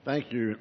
Thank you.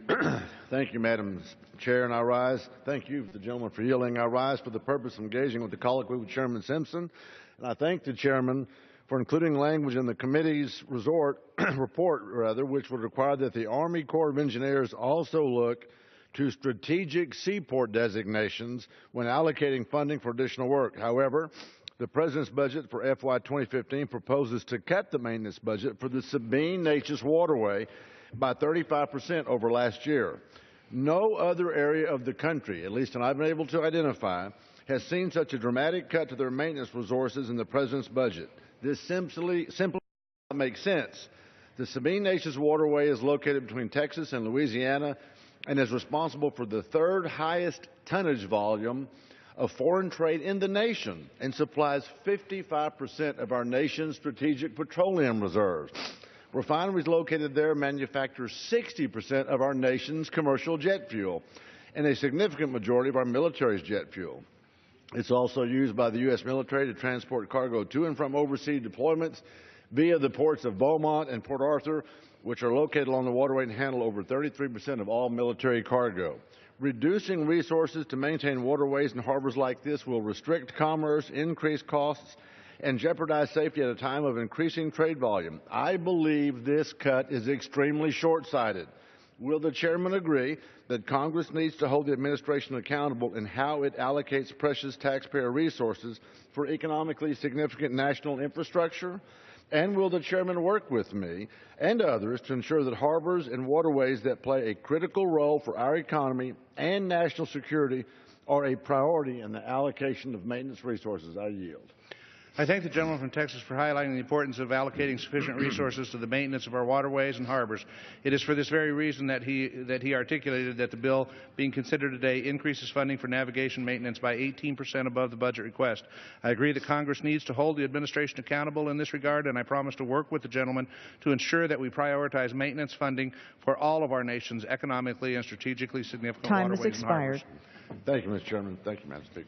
Thank you, Madam Chair, and I rise. Thank you, the gentleman, for yielding. I rise for the purpose of engaging with the colloquy with Chairman Simpson, and I thank the Chairman for including language in the committee's report, which would require that the Army Corps of Engineers also look to strategic seaport designations when allocating funding for additional work. However, the President's budget for FY 2015 proposes to cut the maintenance budget for the Sabine Neches Waterway by 35% over last year. No other area of the country, at least that I've been able to identify, has seen such a dramatic cut to their maintenance resources in the President's budget. This simply makes sense. The Sabine Neches Waterway is located between Texas and Louisiana and is responsible for the third highest tonnage volume of foreign trade in the nation and supplies 55% of our nation's strategic petroleum reserves. Refineries located there manufacture 60% of our nation's commercial jet fuel and a significant majority of our military's jet fuel. It's also used by the U.S. military to transport cargo to and from overseas deployments via the ports of Beaumont and Port Arthur, which are located along the waterway and handle over 33% of all military cargo. Reducing resources to maintain waterways and harbors like this will restrict commerce, increase costs, and jeopardize safety at a time of increasing trade volume. I believe this cut is extremely short-sighted. Will the Chairman agree that Congress needs to hold the administration accountable in how it allocates precious taxpayer resources for economically significant national infrastructure? And will the Chairman work with me and others to ensure that harbors and waterways that play a critical role for our economy and national security are a priority in the allocation of maintenance resources? I yield. I thank the gentleman from Texas for highlighting the importance of allocating sufficient resources to the maintenance of our waterways and harbors. It is for this very reason that he articulated that the bill being considered today increases funding for navigation maintenance by 18% above the budget request. I agree that Congress needs to hold the administration accountable in this regard, and I promise to work with the gentleman to ensure that we prioritize maintenance funding for all of our nation's economically and strategically significant waterways and harbors. Thank you, Mr. Chairman. Thank you, Madam Speaker.